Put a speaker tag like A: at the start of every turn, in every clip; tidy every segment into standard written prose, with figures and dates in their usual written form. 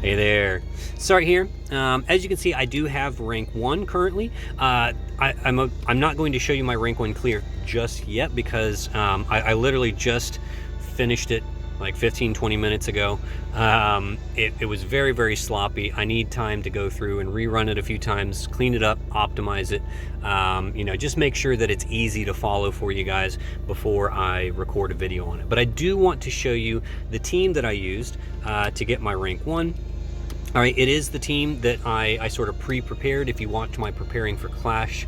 A: Hey there. Start here. As you can see, I do have rank 1 currently. I'm not going to show you my rank 1 clear just yet because I literally just finished it like 15-20 minutes ago. It was very, very sloppy. I need time to go through and rerun it a few times, clean it up, optimize it, just make sure that it's easy to follow for you guys before I record a video on it. But I do want to show you the team that I used to get my rank 1. All right, it is the team that I sort of pre-prepared. If you watched my preparing for Clash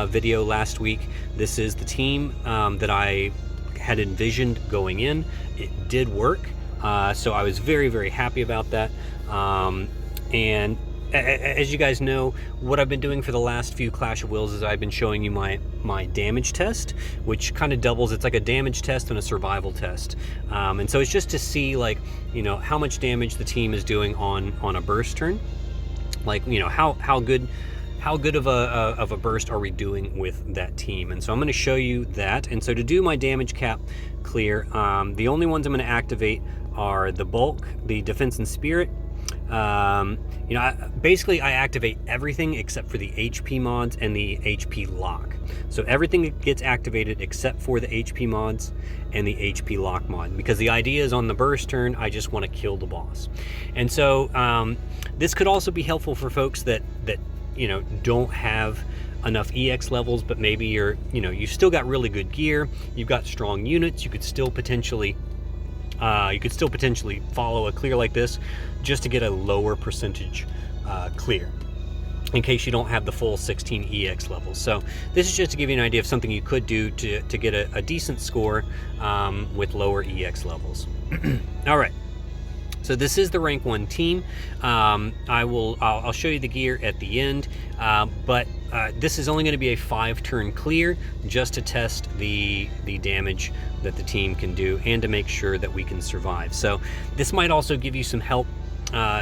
A: video last week, this is the team that I had envisioned going in. It did work, so I was very, very happy about that. And as you guys know, what I've been doing for the last few Clash of Wills is I've been showing you my damage test, which kind of doubles. It's like a damage test and a survival test. And so it's just to see, like, how much damage the team is doing on a burst turn. Like, how good of a burst are we doing with that team? And so I'm going to show you that. And so to do my damage cap clear, the only ones I'm going to activate are the bulk, the defense and spirit. Basically I activate everything except for the HP mods and the HP lock. So everything gets activated except for the HP mods and the HP lock mod, because the idea is on the burst turn, I just want to kill the boss. And so this could also be helpful for folks that don't have enough EX levels, but maybe you've still got really good gear, you've got strong units, you could still potentially follow a clear like this just to get a lower percentage clear, in case you don't have the full 16 EX levels. So this is just to give you an idea of something you could do to get a decent score with lower EX levels. All right. So this is the rank 1 team. I'll show you the gear at the end, but this is only going to be a 5-turn clear, just to test the damage that the team can do and to make sure that we can survive. So this might also give you some help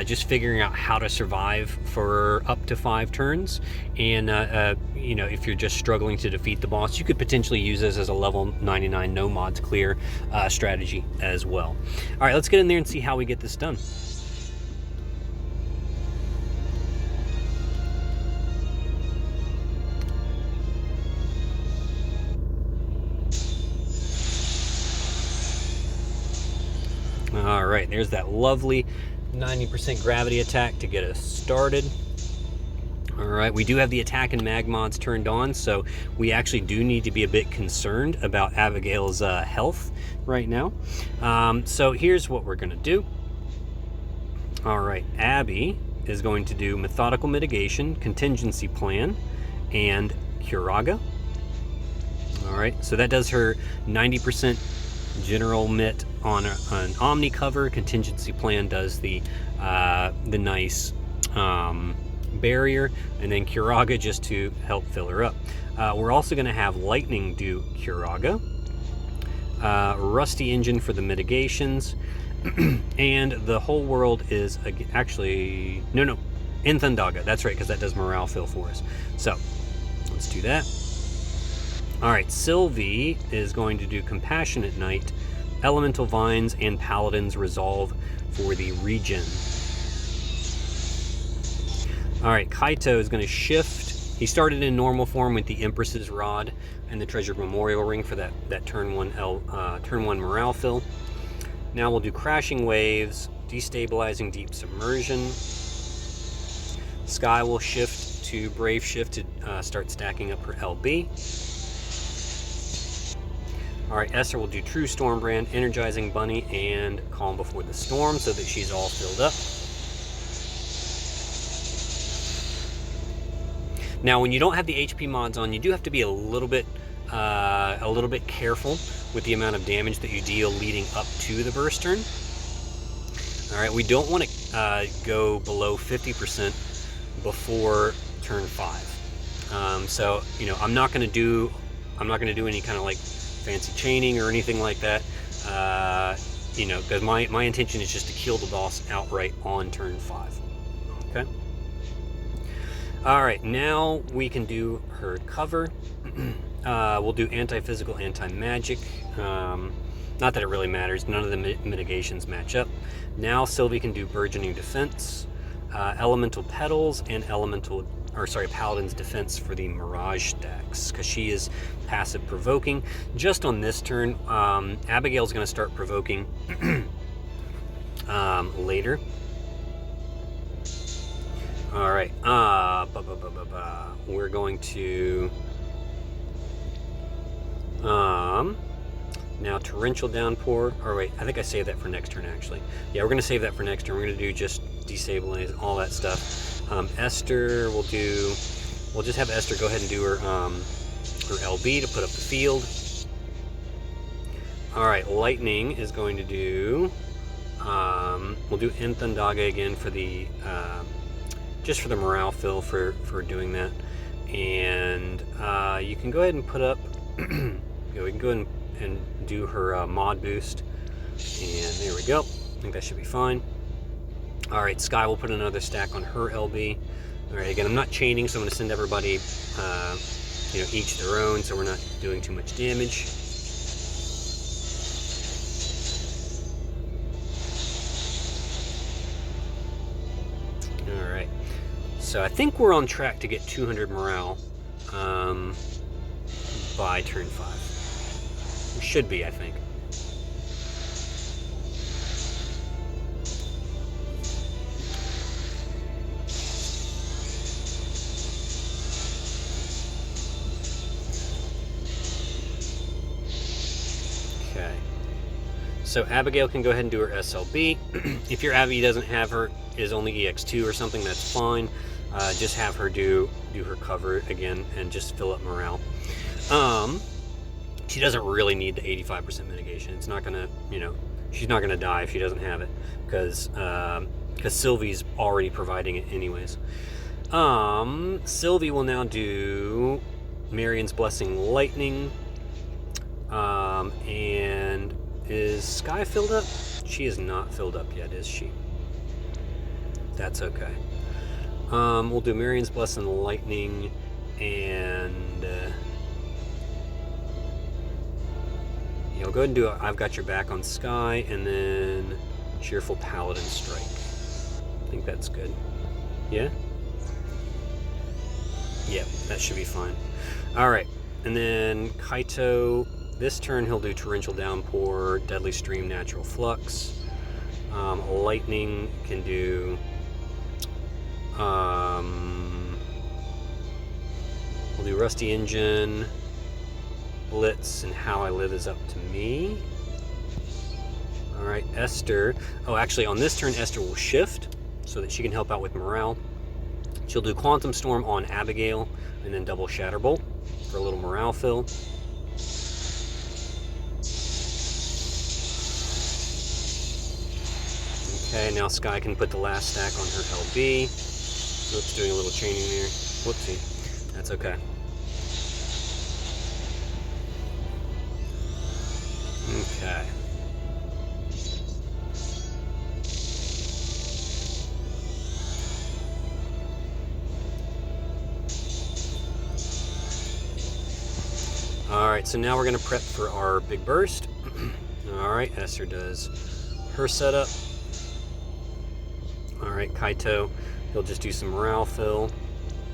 A: just figuring out how to survive for up to 5 turns. And if you're just struggling to defeat the boss, you could potentially use this as a level 99 no mods clear strategy as well. All right, let's get in there and see how we get this done. All right, there's that lovely 90% gravity attack to get us started. All right, we do have the attack and mag mods turned on, so we actually do need to be a bit concerned about Abigail's health right now. So here's what we're gonna do. All right, Abby is going to do methodical mitigation, contingency plan, and Curaga. All right, so that does her 90% general mit on an Omni cover. Contingency plan does the nice barrier, and then Curaga just to help fill her up. We're also going to have Lightning do Curaga, Rusty Engine for the mitigations, and the whole world is actually no Inthandaga. That's right, because that does morale fill for us. So let's do that. All right, Sylvie is going to do Compassionate Night, Elemental Vines, and Paladin's Resolve for the regen. All right, Kaito is going to shift. He started in normal form with the Empress's Rod and the Treasured Memorial Ring for that turn 1 morale fill. Now we'll do Crashing Waves, Destabilizing Deep Submersion. Sky will shift to Brave Shift to start stacking up her LB. All right, Esther will do True Stormbrand, Energizing Bunny, and Calm Before the Storm, so that she's all filled up. Now, when you don't have the HP mods on, you do have to be a little bit careful with the amount of damage that you deal leading up to the burst turn. All right, we don't want to go below 50% before turn 5. So I'm not going to do any kind of like fancy chaining or anything like that, because my intention is just to kill the boss outright on turn 5. Okay. All right, now we can do her cover. We'll do anti-physical, anti-magic. Not that it really matters. None of the mitigations match up. Now Sylvie can do Burgeoning Defense, Elemental Petals, and Paladin's Defense for the Mirage stacks, because she is passive provoking. Just on this turn, Abigail's going to start provoking later. All right, we're going to now Torrential Downpour, or wait, I think I saved that for next turn actually. Yeah, we're gonna save that for next turn. We're gonna do just Destabilize, all that stuff. Esther, we'll just have Esther go ahead and do her LB to put up the field. All right, Lightning is going to do, we'll do Enthundaga again for the, just for the morale fill for doing that. And you can go ahead and put up, we can go ahead and do her mod boost. And there we go. I think that should be fine. All right, Sky will put another stack on her LB. All right, again, I'm not chaining, so I'm going to send everybody, each their own, so we're not doing too much damage. All right, so I think we're on track to get 200 morale by turn 5. We should be, I think. So Abigail can go ahead and do her SLB. If your Abby doesn't have her, is only EX2 or something, that's fine. Just have her do her cover again and just fill up morale. She doesn't really need the 85% mitigation. It's not gonna, she's not gonna die if she doesn't have it, because Sylvie's already providing it anyways. Sylvie will now do Marion's Blessing Lightning, and is Sky filled up? She is not filled up yet, is she? That's okay. We'll do Marion's Blessing Lightning, and go ahead and do I've Got Your Back on Sky, and then Cheerful Paladin Strike. I think that's good. Yeah? Yeah, that should be fine. All right, and then Kaito, this turn he'll do Torrential Downpour, Deadly Stream, Natural Flux. Lightning can do, we'll do Rusty Engine, Blitz, and How I Live Is Up to Me. All right, Esther. Oh, actually, on this turn, Esther will shift so that she can help out with morale. She'll do Quantum Storm on Abigail, and then double Shatterbolt for a little morale fill. Okay, now Sky can put the last stack on her LB. Oops, doing a little chaining there. Whoopsie. That's okay. Okay. Alright, so now we're going to prep for our big burst. Alright, Esther does her setup. Alright, Kaito, he'll just do some morale fill,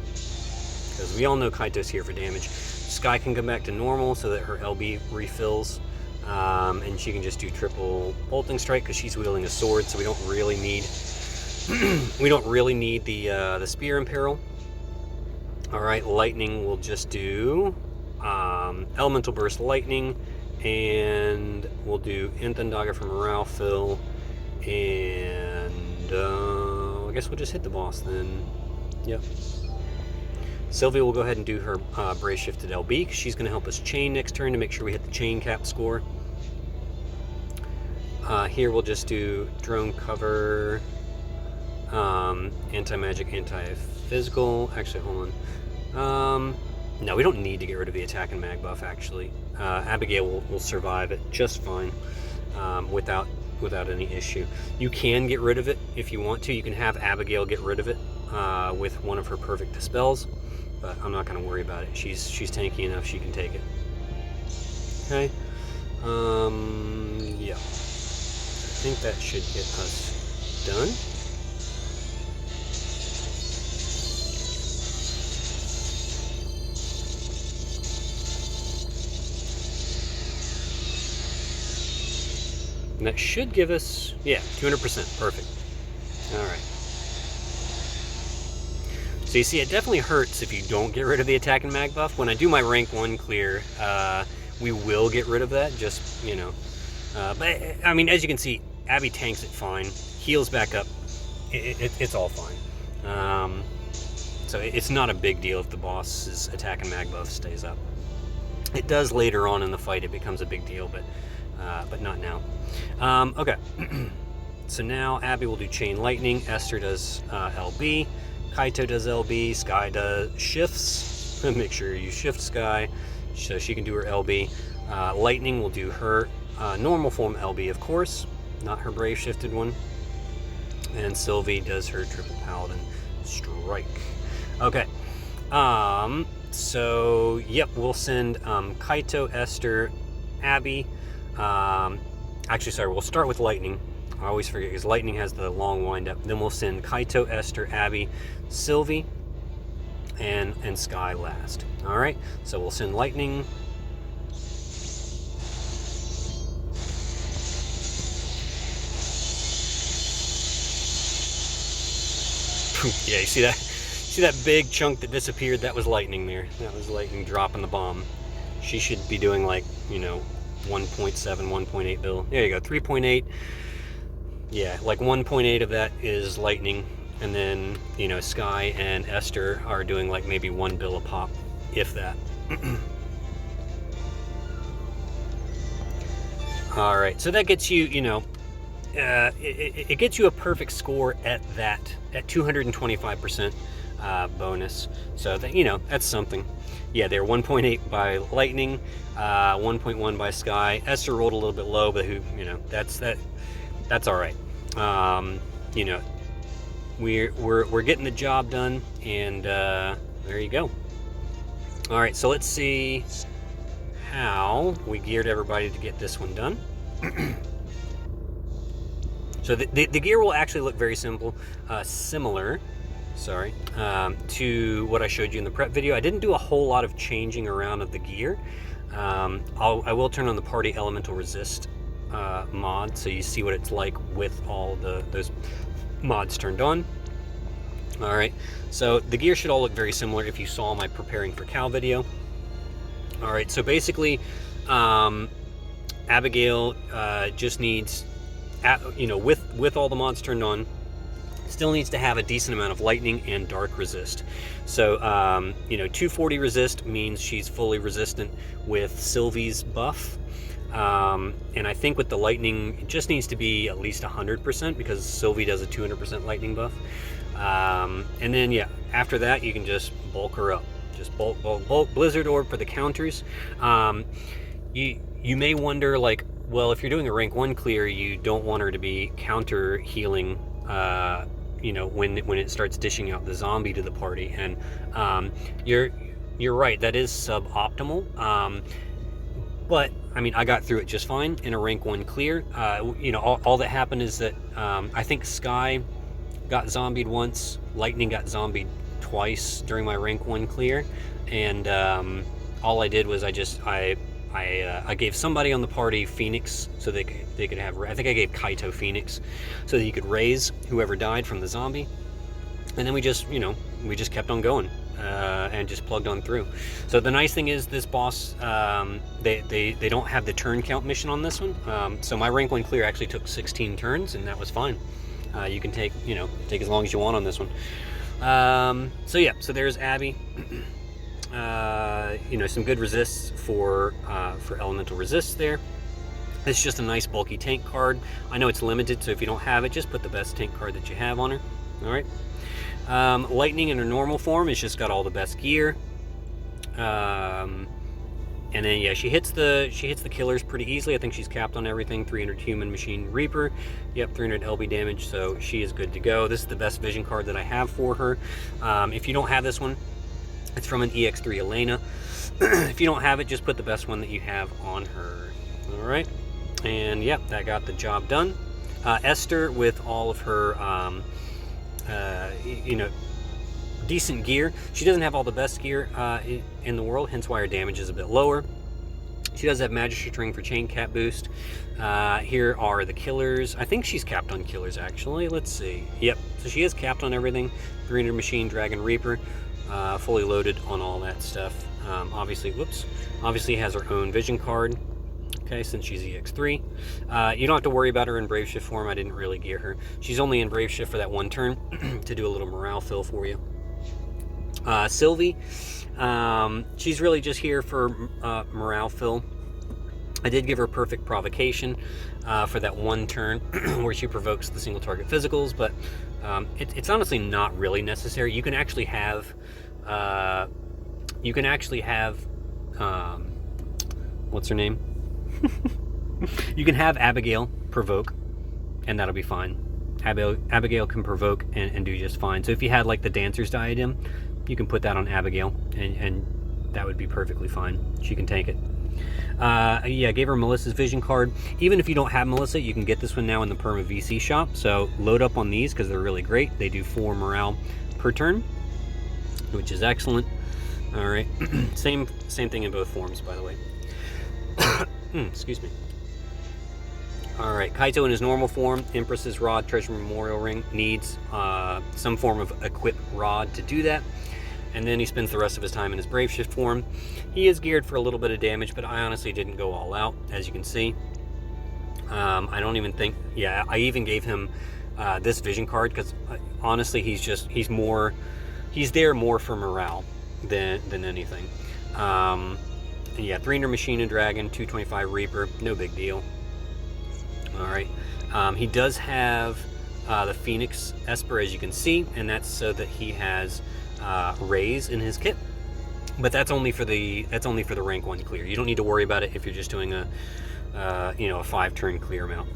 A: because we all know Kaito's here for damage. Sky can come back to normal so that her LB refills, and she can just do triple bolting strike because she's wielding a sword, so we don't really need the spear imperil. Alright, Lightning will just do Elemental Burst Lightning, and we'll do Enthundaga for morale fill, and I guess we'll just hit the boss then. Yep. Sylvia will go ahead and do her Brace Shifted LB, because she's going to help us chain next turn to make sure we hit the chain cap score. Here we'll just do Drone Cover, Anti-Magic, Anti-Physical. Actually, hold on. No, we don't need to get rid of the attack and mag buff, actually. Abigail will survive it just fine without any issue. You can get rid of it if you want to. You can have Abigail get rid of it with one of her perfect dispels, but I'm not going to worry about it. She's tanky enough, she can take it. Okay. think that should get us done. And that should give us, yeah, 200%, perfect. All right. So you see, it definitely hurts if you don't get rid of the attack and mag buff. When I do my rank 1 clear, we will get rid of that, just, you know. But, I mean, as you can see, Abby tanks it fine, heals back up, it's all fine. So it's not a big deal if the boss's attack and mag buff stays up. It does later on in the fight, it becomes a big deal, but not now. Okay, so now Abby will do Chain Lightning, Esther does LB, Kaito does LB, Sky does shifts. Make sure you shift Sky so she can do her LB. Lightning will do her normal form LB, of course, not her brave shifted one. And Sylvie does her triple paladin strike. Okay, so yep, we'll send Kaito, Esther, Abby. Actually, sorry, we'll start with Lightning. I always forget because Lightning has the long wind up. Then we'll send Kaito, Esther, Abby, Sylvie, and Sky last. All right, so we'll send Lightning. Yeah, you see that? See that big chunk that disappeared? That was Lightning there. That was Lightning dropping the bomb. She should be doing like, you know, 1.7, 1.8 bill. There you go, 3.8. Yeah, like 1.8 of that is Lightning. And then, you know, Sky and Esther are doing like maybe 1 bill a pop, if that. All right, so that gets you, you know, it gets you a perfect score at that, at 225% bonus. So that, you know, that's something. Yeah, they're 1.8 by Lightning, 1.1 by Sky. Esther rolled a little bit low, but who, you know, that's all right. You know, we're getting the job done, and there you go. All right, so let's see how we geared everybody to get this one done. So the gear will actually look very simple, similar, sorry, to what I showed you in the prep video. I didn't do a whole lot of changing around of the gear. I will turn on the party elemental resist mod, so you see what it's like with all those mods turned on. All right, so the gear should all look very similar if you saw my preparing for Cal video. All right, so basically, Abigail just needs, you know, with all the mods turned on, still needs to have a decent amount of lightning and dark resist. So, you know, 240 resist means she's fully resistant with Sylvie's buff. And I think with the lightning, it just needs to be at least 100% because Sylvie does a 200% lightning buff. And then, yeah, after that, you can just bulk her up. Just bulk, Blizzard Orb for the counters. You may wonder, like, well, if you're doing a rank 1 clear, you don't want her to be counter healing, you know, when it starts dishing out the zombie to the party. And you're right, that is suboptimal. But I mean, I got through it just fine in a rank 1 clear. You know, all that happened is that I think Sky got zombied once, Lightning got zombied twice during my rank 1 clear, and all I did was I gave somebody on the party Phoenix so they could have, I think I gave Kaito Phoenix so that he could raise whoever died from the zombie, and then we just, you know, we just kept on going and just plugged on through. So the nice thing is this boss, they don't have the turn count mission on this one. So my rank 1 clear actually took 16 turns, and that was fine. You can take as long as you want on this one. So yeah, so there's Abby. You know, some good resists for elemental resists there. It's just a nice bulky tank card. I know it's limited, so if you don't have it, just put the best tank card that you have on her. All right. Lightning in her normal form has just got all the best gear. And then yeah, she hits the killers pretty easily. I think she's capped on everything. 300 human machine reaper. Yep, 300 LB damage, so she is good to go. This is the best vision card that I have for her. If you don't have this one, it's from an EX3 Elena. If you don't have it, just put the best one that you have on her. All right, and yep, that got the job done. Esther, with all of her, decent gear. She doesn't have all the best gear in the world, hence why her damage is a bit lower. She does have Magistrate Ring for chain cap boost. Here are the killers. I think she's capped on killers, actually. Let's see. Yep, so she is capped on everything. 300 Machine, Dragon Reaper, fully loaded on all that stuff. Obviously has her own vision card. Okay, since she's EX3. You don't have to worry about her in Brave Shift form. I didn't really gear her. She's only in Brave Shift for that one turn to do a little morale fill for you. Sylvie, she's really just here for morale fill. I did give her Perfect Provocation for that one turn where she provokes the single target physicals, but it's honestly not really necessary. You can actually have what's her name? You can have Abigail provoke, and that'll be fine. Abigail can provoke and do just fine. So if you had like the Dancer's Diadem, you can put that on Abigail, and that would be perfectly fine. She can take it. Yeah, gave her Melissa's Vision card. Even if you don't have Melissa, you can get this one now in the Perma VC shop. So load up on these because they're really great. They do 4 morale per turn, which is excellent. All right, same thing in both forms, by the way. Excuse me. All right, Kaito in his normal form, Empress's Rod, Treasure Memorial Ring, needs some form of equip rod to do that. And then he spends the rest of his time in his Brave Shift form. He is geared for a little bit of damage, but I honestly didn't go all out, as you can see. I don't even think, yeah, I even gave him this Vision card because honestly, he's there more for morale than anything. Yeah, 300 Machine and Dragon, 225 Reaper, no big deal. All right, he does have the Phoenix Esper, as you can see, and that's so that he has Raise in his kit. But that's only for the rank 1 clear. You don't need to worry about it if you're just doing a 5-turn clear mount.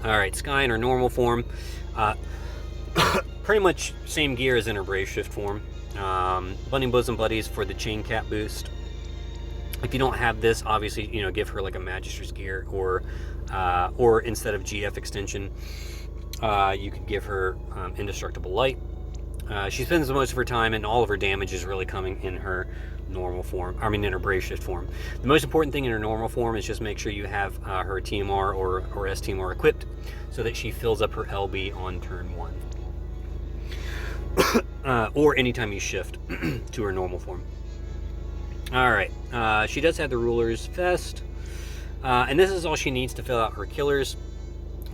A: All right, Sky in her normal form, pretty much same gear as in her Brave Shift form. Bunny Bosom Buddies for the chain cap boost. If you don't have this, obviously, give her like a Magister's gear, or instead of GF extension, you could give her Indestructible Light. She spends most of her time, and all of her damage is really coming in her normal form. I mean, in her Brave Shift form. The most important thing in her normal form is just make sure you have her TMR or STMR equipped, so that she fills up her LB on turn 1. Or anytime you shift to her normal form. All right, she does have the Ruler's Vest, and this is all she needs to fill out her killers.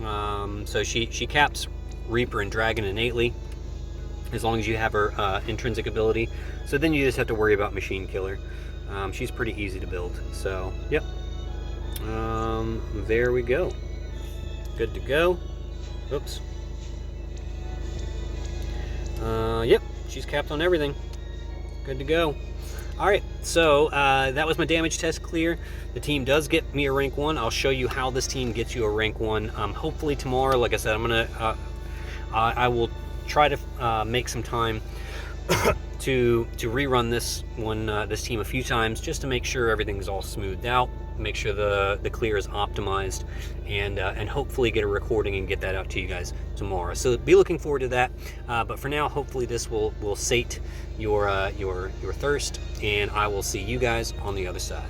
A: So she caps Reaper and Dragon innately, as long as you have her intrinsic ability. So then you just have to worry about Machine Killer. She's pretty easy to build. So yep, there we go. Good to go. Oops. Yep, she's capped on everything. Good to go. All right, so that was my damage test clear. The team does get me a rank 1. I'll show you how this team gets you a rank 1. Hopefully tomorrow, like I said, I will try to make some time to rerun this team a few times, just to make sure everything's all smoothed out, make sure the clear is optimized, and hopefully get a recording and get that out to you guys tomorrow. So be looking forward to that. But for now, hopefully this will sate your thirst, and I will see you guys on the other side.